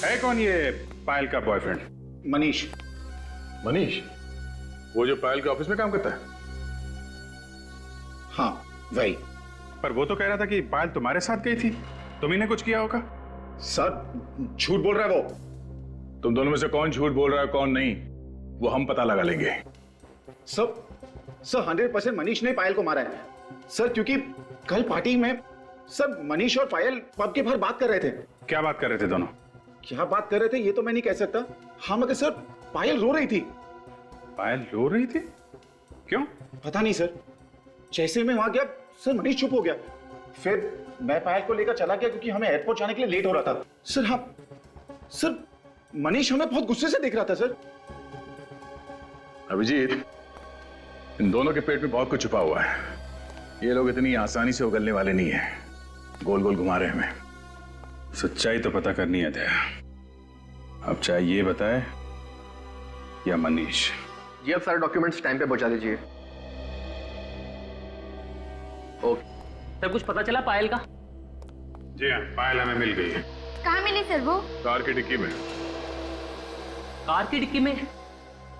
Speaker 3: है कौन ये पायल का बॉयफ्रेंड?
Speaker 9: मनीष।
Speaker 8: मनीष? वो जो पायल के ऑफिस में काम करता है?
Speaker 9: हाँ वही।
Speaker 3: पर वो तो कह रहा था कि पायल तुम्हारे साथ गई थी, तुम्ही ने कुछ किया होगा।
Speaker 9: सर झूठ बोल रहा है वो।
Speaker 8: तुम दोनों में से कौन झूठ बोल रहा है कौन नहीं, वो हम पता लगा लेंगे।
Speaker 9: सर 100% मनीष ने पायल को मारा है सर, क्योंकि कल पार्टी में सर मनीष और पायल पब के बाहर बात कर रहे थे।
Speaker 3: क्या बात कर रहे थे दोनों?
Speaker 9: क्या बात कर रहे थे ये तो मैं नहीं कह सकता। हाँ मगर सर पायल रो रही थी।
Speaker 3: पायल रो रही थी? क्यों?
Speaker 9: पता नहीं सर, जैसे मैं वहां गया सर मनीष चुप हो गया। फिर मैं पायल को लेकर चला गया क्योंकि हमें एयरपोर्ट जाने के लिए लेट हो रहा था। सर हाँ सर, मनीष हमें बहुत गुस्से से देख रहा था सर।
Speaker 8: अभिजीत, इन दोनों के पेट में बहुत कुछ छुपा हुआ है, ये लोग इतनी आसानी से उगलने वाले नहीं है।
Speaker 2: गोल गोल घुमा रहे हमें। सच्चाई तो पता करनी है दया। अब चाहे ये बताए या मनीष।
Speaker 19: जी आप सारे डॉक्यूमेंट्स टाइम पे पहुंचा दीजिए। ओके
Speaker 21: सर, कुछ पता चला पायल का?
Speaker 2: जी हाँ, पायल हमें मिल गई है।
Speaker 20: कहाँ मिली सर वो?
Speaker 2: कार की डिक्की में।
Speaker 21: कार की डिक्की में?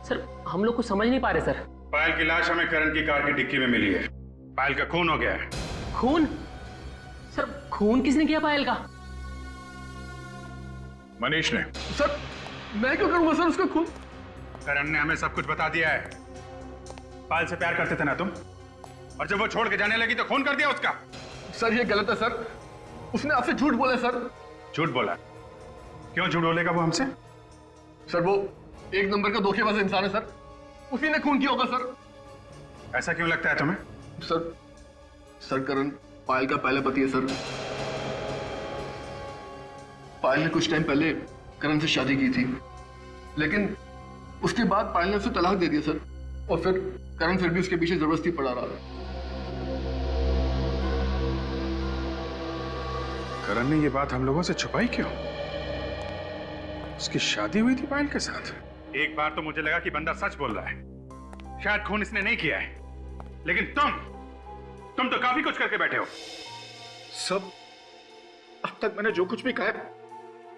Speaker 21: सर हम लोग कुछ समझ नहीं पा रहे सर।
Speaker 2: पायल की लाश हमें करण की कार की डिक्की में मिली है। पायल का खून हो गया है।
Speaker 21: खून? सर खून किसने किया पायल का?
Speaker 2: मनीष ने।
Speaker 19: सर मैं क्यों करूंगा सर उसका खून?
Speaker 2: करण ने हमें सब कुछ बता दिया है। पायल से प्यार करते थे ना तुम, और जब वो छोड़ के जाने लगी तो खून कर दिया उसका।
Speaker 19: सर ये गलत है सर, उसने आपसे झूठ बोला सर।
Speaker 2: झूठ बोला? क्यों झूठ बोलेगा वो हमसे?
Speaker 19: सर वो एक नंबर का धोखेबाज इंसान है सर, उसी ने खून किया होगा सर।
Speaker 2: ऐसा क्यों लगता है तुम्हें?
Speaker 19: सर करण पायल का पहला पति है सर। पायल ने कुछ टाइम पहले करण से शादी की थी, लेकिन उसके बाद पायल ने उसे तलाक दे दिया सर, और फिर करण फिर भी उसके पीछे जबरदस्ती पड़ा रहा।
Speaker 2: करण ने ये बात हम लोगों से छुपाई क्यों? उसकी शादी हुई थी पायल के साथ। एक बार तो मुझे लगा कि बंदा सच बोल रहा है, शायद खून इसने नहीं किया है, लेकिन तुम तो काफी कुछ करके बैठे हो।
Speaker 9: सब अब तक मैंने जो कुछ भी कहा है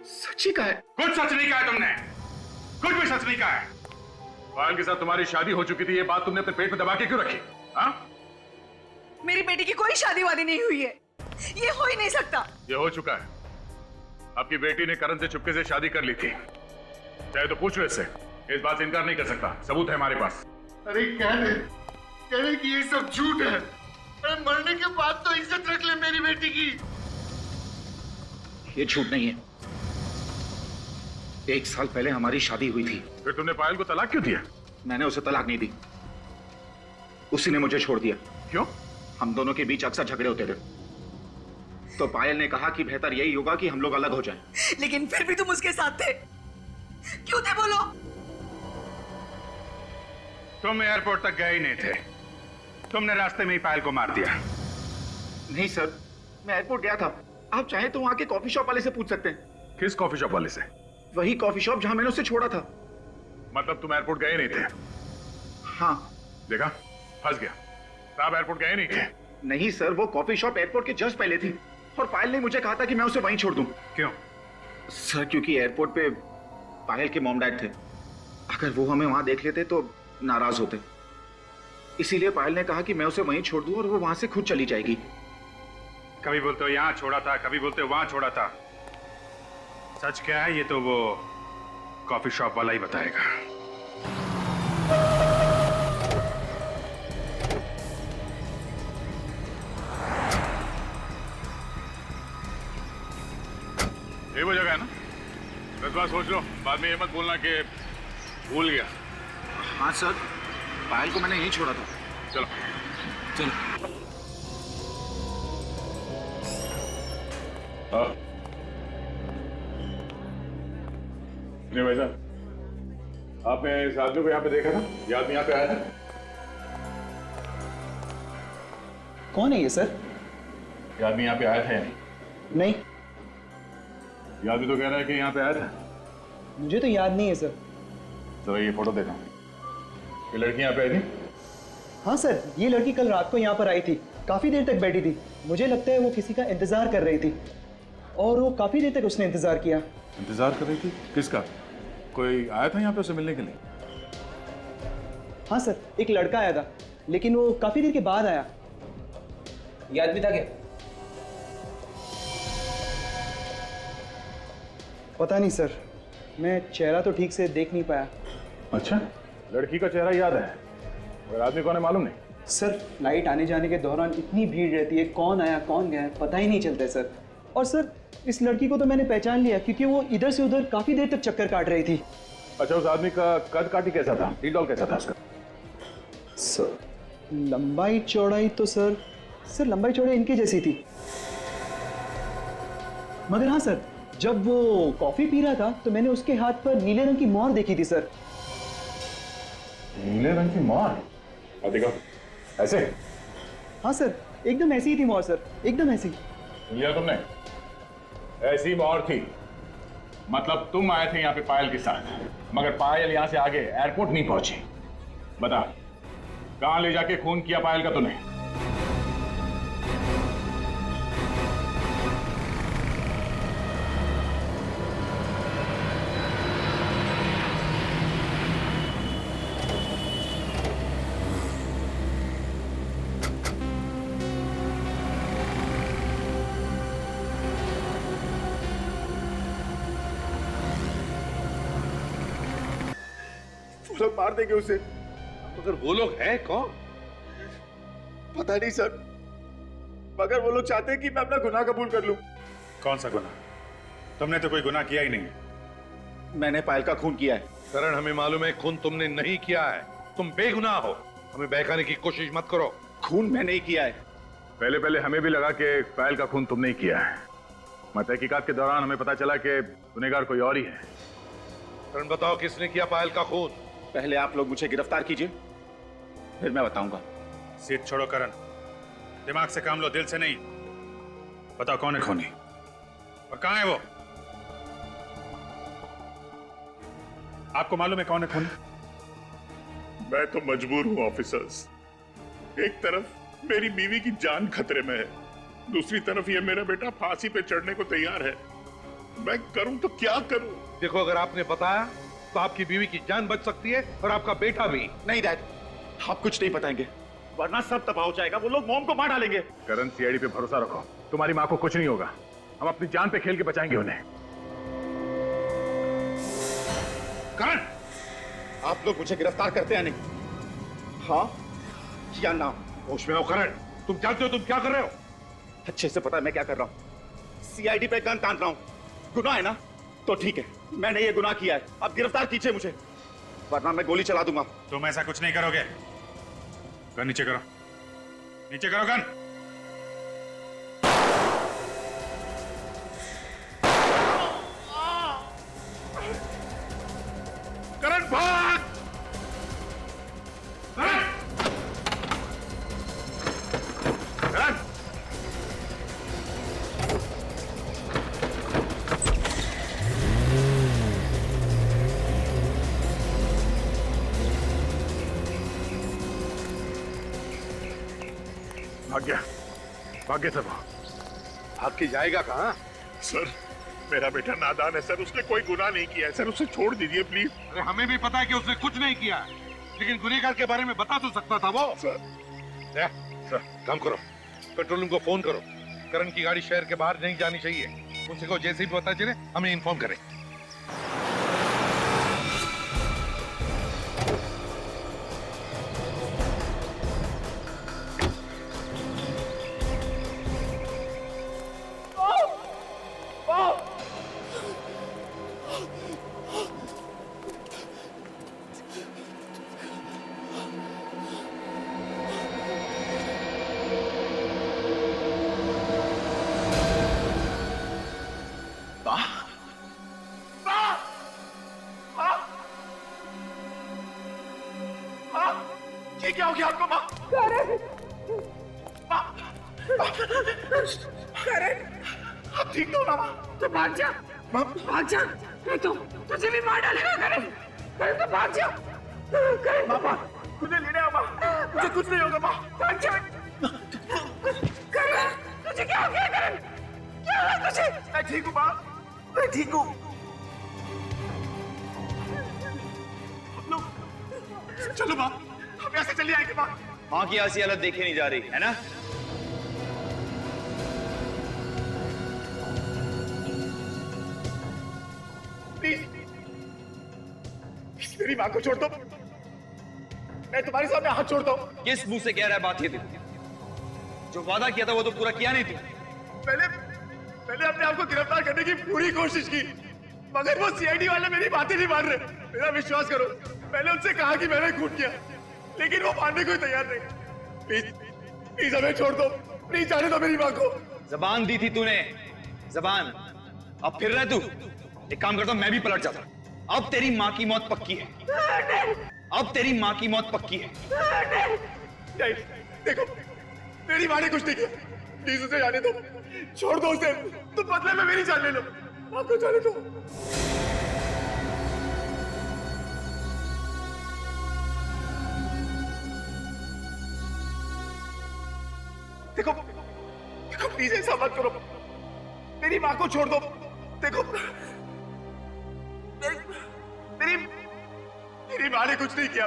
Speaker 9: सच ही कहा है।
Speaker 2: कुछ सच नहीं कहा है तुमने, कुछ भी सच नहीं कहा है। पायल के साथ तुम्हारी शादी हो चुकी थी, ये बात तुमने अपने पेट में दबा के क्यों रखी? हाँ?
Speaker 18: मेरी बेटी की कोई शादी वादी नहीं हुई है, ये हो ही नहीं सकता।
Speaker 2: ये हो चुका है। आपकी बेटी ने करण से चुपके से शादी कर ली थी, चाहे तो पूछ लो इससे, इस बात से इनकार नहीं कर सकता, सबूत है हमारे पास।
Speaker 17: अरे कह रहे कि ये सब झूठ है। अरे मरने के बाद तो इज्जत रख ले मेरी बेटी की।
Speaker 9: ये झूठ नहीं है। 1 साल पहले हमारी शादी हुई थी।
Speaker 2: फिर तुमने पायल को तलाक क्यों दिया?
Speaker 9: मैंने उसे तलाक नहीं दी, उसी ने मुझे छोड़ दिया।
Speaker 2: क्यों?
Speaker 9: हम दोनों के बीच अक्सर झगड़े होते थे, तो पायल ने कहा कि बेहतर यही होगा कि हम लोग अलग हो जाएं।
Speaker 18: लेकिन फिर भी तुम उसके साथ थे, क्यों थे बोलो?
Speaker 2: तुम एयरपोर्ट तक गए ही नहीं थे, तुमने रास्ते में ही पायल को मार दिया।
Speaker 9: नहीं सर, मैं एयरपोर्ट गया था। आप चाहे तो वहां के कॉफी शॉप वाले से पूछ सकते हैं।
Speaker 2: किस कॉफी शॉप वाले से?
Speaker 9: वही कॉफी शॉप जहां मैंने उसे छोड़ा था।
Speaker 2: मतलब तुम एयरपोर्ट गए नहीं थे?
Speaker 9: हाँ।
Speaker 2: देखा, फंस गया। आप एयरपोर्ट गए नहीं थे?
Speaker 9: नहीं सर, वो कॉफी शॉप एयरपोर्ट के जस्ट पहले थी, और पायल ने मुझे कहा था कि मैं उसे वहीं छोड़ दूं।
Speaker 2: क्यों?
Speaker 9: सर क्योंकि एयरपोर्ट पे पायल के मॉम डैड थे, अगर वो हमें वहां देख लेते तो नाराज होते, इसीलिए पायल ने कहा कि मैं उसे वहीं छोड़ दूं और वो वहां से खुद चली जाएगी।
Speaker 2: कभी बोलते हो यहां छोड़ा था, कभी बोलते हो वहां छोड़ा था। सच क्या है ये तो वो कॉफी शॉप वाला ही बताएगा। ये वो जगह है ना? 10 बार सोच लो, बाद में ये मत बोलना कि भूल गया।
Speaker 9: हाँ सर, पायल को मैंने यहीं छोड़ा था।
Speaker 2: चलो
Speaker 9: चलो।
Speaker 2: नहीं भाई साहब, आपने इस आदमी को यहाँ पे देखा था? ये आदमी यहाँ पे आया था?
Speaker 11: कौन है ये सर?
Speaker 2: ये आदमी यहाँ पे आया था या नहीं?
Speaker 11: नहीं,
Speaker 2: ये आदमी तो कह रहा है कि यहाँ पे आया था।
Speaker 11: मुझे तो याद नहीं है सर।
Speaker 2: तो ये फोटो देखा, ये लड़की यहाँ पे आई थी?
Speaker 11: हाँ सर, ये लड़की कल रात को यहाँ पर आई थी, काफी देर तक बैठी थी। मुझे लगता है वो किसी का इंतजार कर रही थी, और वो काफी देर तक उसने इंतजार किया।
Speaker 2: इंतजार कर रही थी? किसका? कोई आया था यहाँ पे उसे मिलने के लिए?
Speaker 11: हाँ सर, एक लड़का आया था, लेकिन वो काफी देर के बाद आया।
Speaker 10: ये आदमी था क्या?
Speaker 11: पता नहीं सर, मैं चेहरा तो ठीक से देख नहीं पाया।
Speaker 2: अच्छा, लड़की का चेहरा याद है, और आदमी कौन है मालूम नहीं?
Speaker 11: सर फ्लाइट आने जाने के दौरान इतनी भीड़ रहती है, कौन आया कौन गया पता ही नहीं चलता है सर। और सर इस लड़की को तो मैंने पहचान लिया, क्योंकि वो इधर से उधर काफी देर तक चक्कर काट रही थी।
Speaker 2: अच्छा, उस आदमी का कद काठी कैसा था? डील कैसा था उसका?
Speaker 11: सर लंबाई चौड़ाई तो सर लंबाई चौड़ाई इनकी जैसी थी, मगर हाँ सर, जब वो कॉफी पी रहा था तो मैंने उसके हाथ पर नीले रंग की मोहर देखी थी सर।
Speaker 2: नीले रंग की मोहर? देखो ऐसे?
Speaker 11: हाँ सर, एकदम ऐसी ही थी मोहर सर, एकदम ऐसी।
Speaker 8: सुन लिया तुमने? ऐसी मोहर थी, मतलब तुम आए थे यहाँ पे पायल के साथ, मगर पायल यहाँ से आगे एयरपोर्ट नहीं पहुंची। बता, कहां ले जाके खून किया पायल का तूने?
Speaker 9: वो लोग मार देंगे उसे।
Speaker 22: मगर वो लोग हैं कौन?
Speaker 9: पता नहीं सर, मगर वो लोग चाहते हैं कि मैं अपना गुनाह कबूल कर लूं।
Speaker 3: कौन सा गुनाह? तुमने तो कोई गुनाह किया ही नहीं।
Speaker 9: मैंने पायल का खून किया है।
Speaker 22: करण, हमें मालूम है खून तुमने नहीं किया है, तुम बेगुनाह हो। हमें बहकाने की कोशिश मत करो।
Speaker 9: खून मैंने ही किया है।
Speaker 8: पहले पहले हमें भी लगा कि पायल का खून तुमने ही किया है, मगर तहकीकात के दौरान हमें पता चला कि गुनहगार कोई और ही है।
Speaker 22: करण, बताओ किसने किया पायल का खून?
Speaker 9: पहले आप लोग मुझे गिरफ्तार कीजिए, फिर मैं बताऊंगा।
Speaker 3: सीट छोड़ो करण, दिमाग से काम लो, दिल से नहीं। बताओ कौन है खूनी और कहां है वो? आपको मालूम है कौन है खूनी?
Speaker 4: मैं तो मजबूर हूं ऑफिसर्स। एक तरफ मेरी बीवी की जान खतरे में है, दूसरी तरफ ये मेरा बेटा फांसी पे चढ़ने को तैयार है। मैं करूं तो क्या करूं?
Speaker 22: देखो, अगर आपने बताया तो आपकी बीवी की जान बच सकती है और आपका बेटा भी।
Speaker 9: नहीं डैड, आप कुछ नहीं बताएंगे, वरना सब तबाह हो जाएगा। वो लोग मॉम को मार डालेंगे।
Speaker 8: करण, सीआईडी पे भरोसा रखो, तुम्हारी माँ को कुछ नहीं होगा। हम अपनी जान पे खेल के बचाएंगे उन्हें।
Speaker 9: करण, आप लोग मुझे गिरफ्तार करते हैं नहीं? हाँ या ना?
Speaker 22: होश में हो करण, तुम जानते हो तुम क्या कर रहे हो?
Speaker 9: अच्छे से पता है मैं क्या कर रहा हूँ। सीआईडी पे गन तान रहा हूँ। गुनाह है ना? तो ठीक है, मैंने ये गुनाह किया है, अब गिरफ्तार कीजिए मुझे, वरना मैं गोली चला दूंगा।
Speaker 3: तुम ऐसा कुछ नहीं करोगे। गन नीचे करो, नीचे करो गन।
Speaker 4: करण भाग!
Speaker 8: भाग्य सब
Speaker 22: भाग के जाएगा कहाँ?
Speaker 4: सर, मेरा बेटा नादान है सर, उसने कोई गुनाह नहीं किया है सर, उसे छोड़ दीजिए प्लीज।
Speaker 22: अरे हमें भी पता है कि उसने कुछ नहीं किया, लेकिन गुनहगार के बारे में बता तो सकता था वो। सर, काम करो, पेट्रोल रूम को फोन करो। करण की गाड़ी शहर के बाहर नहीं जानी चाहिए। उनसे को जैसे भी पता चले हमें इन्फॉर्म करें।
Speaker 9: ये क्या हो गया आपको? माँ,
Speaker 18: करण,
Speaker 9: आप ठीक हो ना? माँ,
Speaker 18: तो भाग जा, भाग जा, नहीं तो तुझे भी मार डालेगा। करण, करण तो भाग जा। करण,
Speaker 9: माँ, मुझे लेने आओ माँ, मुझे कुछ नहीं होगा माँ,
Speaker 18: भाग जा। करण, तुझे क्या हो गया? करण, क्या हुआ तुझे?
Speaker 9: मैं ठीक हूँ माँ, मैं ठीक हूँ। चलो माँ, हम यहाँ से चले आएंगे माँ।
Speaker 16: माँ की ऐसी हालत देखी नहीं जा रही है ना?
Speaker 9: प्लीज, मेरी माँ को छोड़ दो, मैं तुम्हारे सामने हाथ छोड़ता हूँ।
Speaker 16: किस मुंह से कह रहा है बात ये तू? जो वादा किया था वो तो पूरा किया नहीं तू।
Speaker 9: मैंने अपने आप को गिरफ्तार करने की पूरी कोशिश की, मगर वो सीआईडी वाले मेरी बातें नहीं मान रहे। मेरा विश्वास करो, मैंने उनसे कहा कि मैंने खून किया, लेकिन वो मानने को तैयार नहीं। प्लीज प्लीज हमें छोड़ दो, प्लीज जाने दो मेरी माँ को।
Speaker 16: जबान दी थी तूने, जबान। अब फिर रहा तू। एक काम करता हूं, मैं भी पलट जाता। अब तेरी माँ की मौत पक्की है। अब तेरी माँ की मौत पक्की है।
Speaker 9: नहीं, देखो, मेरी माँ ने कुछ नहीं किया, प्लीज उसे जाने दो। छोड़ दो उसे, तुम बदले में मेरी जान ले लो, आपको जाने दो। देखो देखो प्लीज ऐसा मत करो, मेरी माँ को छोड़ दो। देखो मेरी माँ ने कुछ नहीं किया,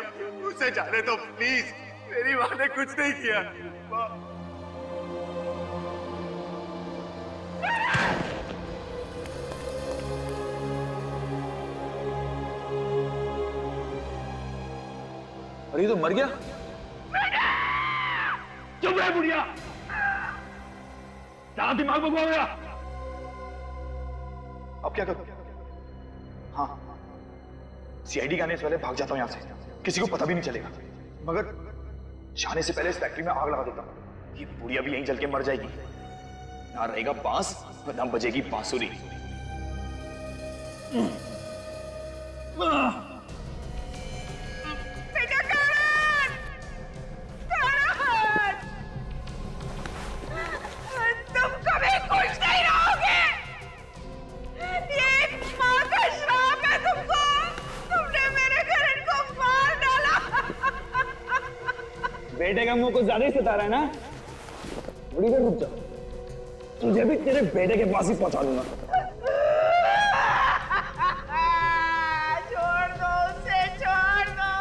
Speaker 9: उसे जाने दो प्लीज, मेरी माँ ने कुछ नहीं किया।
Speaker 16: अरे ये तो मर गया।
Speaker 5: चुप रहे बुढ़िया, क्या दिमाग भगवा गया?
Speaker 9: अब क्या करूं? हाँ, सीआईडी के आने से पहले भाग जाता हूं यहाँ से, किसी को पता भी नहीं चलेगा। मगर जाने से पहले इस फैक्ट्री में आग लगा देता हूं, ये बुढ़िया भी यहीं जल के मर जाएगी। ना रहेगा बांस, ना बजेगी बांसुरी।
Speaker 16: बेटे का मुंह कुछ ज्यादा ही सता रहा है ना? थोड़ी देर रुक जा, तुझे भी तेरे बेटे के पास ही पहुंचा दूंगा।
Speaker 18: छोड़ दो उसे, छोड़ दो।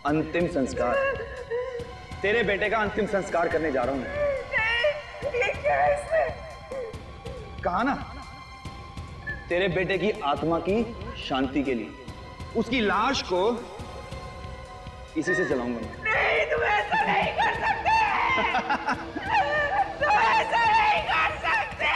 Speaker 16: अंतिम संस्कार, तेरे बेटे का अंतिम संस्कार करने जा रहा हूं। कहा ना, तेरे बेटे की आत्मा की शांति के लिए उसकी लाश को इसी से जलाऊंगा।
Speaker 18: नहीं, तुम ऐसा नहीं कर सकते। तुम ऐसा नहीं कर सकते।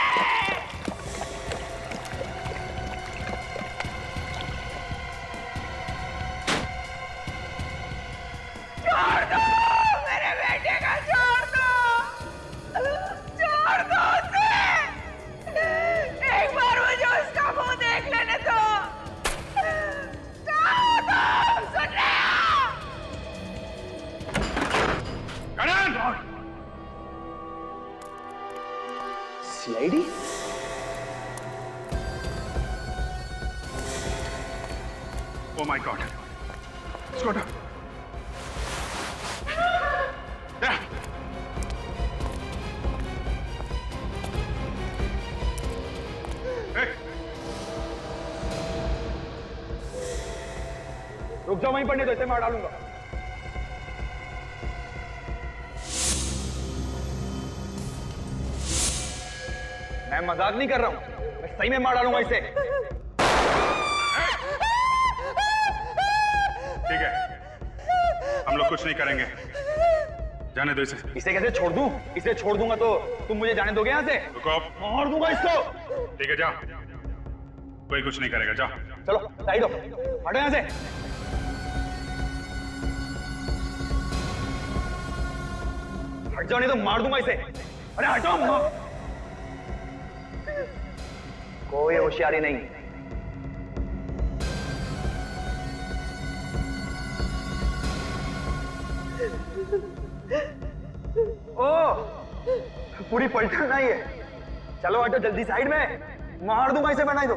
Speaker 18: छोड़ दो मेरे बेटे का, छोड़ दो उसे। एक बार मुझे उसका मुंह देख लेने दो। सुन रहे हो?
Speaker 16: CID?
Speaker 2: Oh my God! Skoda!
Speaker 16: रुक जाओ, वहीं पड़ने दो, इसे मार डालूंगा। मैं मजाक नहीं कर रहा हूं, मैं सही में मार डालूंगा इसे।
Speaker 3: ठीक है, हम लोग कुछ नहीं करेंगे, जाने दो इसे।
Speaker 16: इसे कैसे छोड़ दूं? इसे छोड़ दूंगा तो तुम मुझे जाने दोगे यहाँ से?
Speaker 3: रुको,
Speaker 16: मार दूंगा इसको।
Speaker 3: ठीक है, जाओ, कोई कुछ नहीं करेगा, जाओ।
Speaker 16: चलो साइड हो, हटो यहाँ से। हट जाओ नहीं तो मार दूंगा इसे। अरे हटो। कोई होशियारी नहीं। ओ, पूरी पलटन नहीं है। चलो हटो जल्दी साइड में, मार दूंगा इसे, बनाई दो।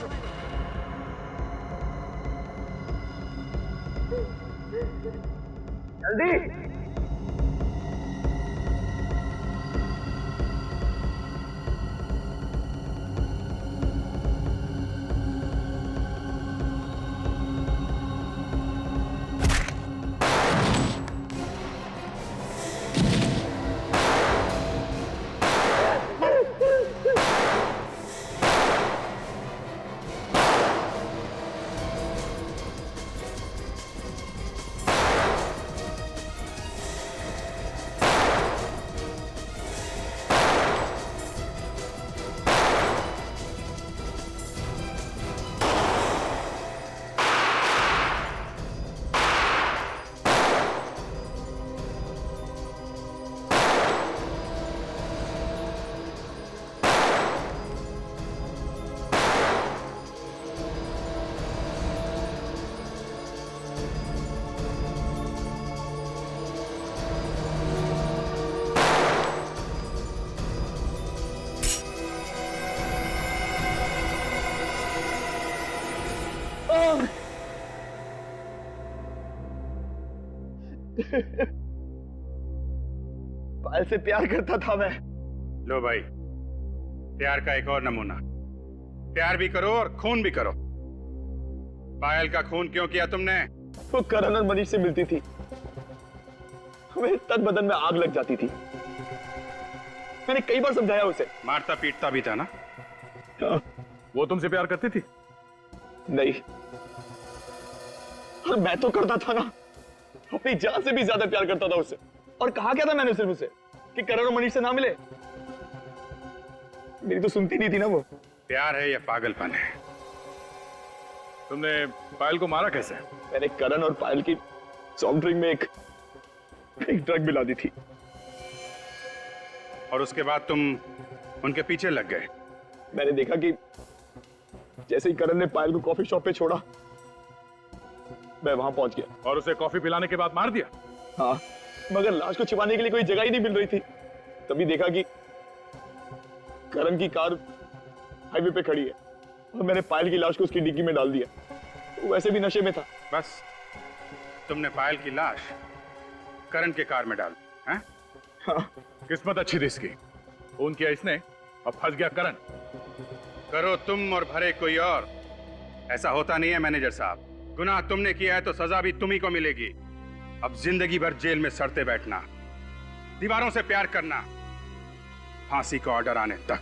Speaker 16: जल्दी।
Speaker 9: पायल से प्यार करता था मैं।
Speaker 3: लो भाई, प्यार का एक और नमूना। प्यार भी करो और खून भी करो। पायल का खून क्यों किया तुमने?
Speaker 9: वो करण और मनीष से मिलती थी, मेरे तन बदन में आग लग जाती थी। मैंने कई बार समझाया उसे।
Speaker 3: मारता पीटता भी था ना?
Speaker 8: वो तुमसे प्यार करती थी?
Speaker 9: नहीं, और मैं तो करता था ना, अपनी जान से भी ज्यादा प्यार करता था उससे। और कहा क्या था मैंने सिर्फ उसे कि करण और मनीष से ना मिले। मेरी तो सुनती नहीं थी ना वो।
Speaker 3: प्यार है या पागलपन है?
Speaker 8: तुमने पायल को मारा कैसे?
Speaker 9: मैंने करण और पायल की सॉफ्ट ड्रिंक में एक ड्रग मिला दी थी।
Speaker 3: और उसके बाद तुम उनके पीछे लग गए?
Speaker 9: मैंने देखा कि जैसे ही करण ने पायल को कॉफी शॉप पे छोड़ा, मैं वहां पहुंच गया।
Speaker 8: और उसे कॉफी पिलाने के बाद मार दिया?
Speaker 9: हाँ, मगर लाश को छिपाने के लिए कोई जगह ही नहीं मिल रही थी। तभी देखा कि करण की कार हाईवे पे खड़ी है और मैंने पायल की लाश को उसकी डिग्गी में डाल दिया। वो वैसे भी नशे में था।
Speaker 3: बस तुमने पायल की लाश करण के कार में डाल, हैं?
Speaker 9: हाँ।
Speaker 8: किस्मत अच्छी थी इसकी, खून किया इसने अब फंस गया करण।
Speaker 3: करो तुम और भरे कोई और। ऐसा होता नहीं है मैनेजर साहब। गुनाह तुमने किया है तो सजा भी तुम्ही को मिलेगी। अब जिंदगी भर जेल में सड़ते बैठना, दीवारों से प्यार करना, फांसी का ऑर्डर आने तक।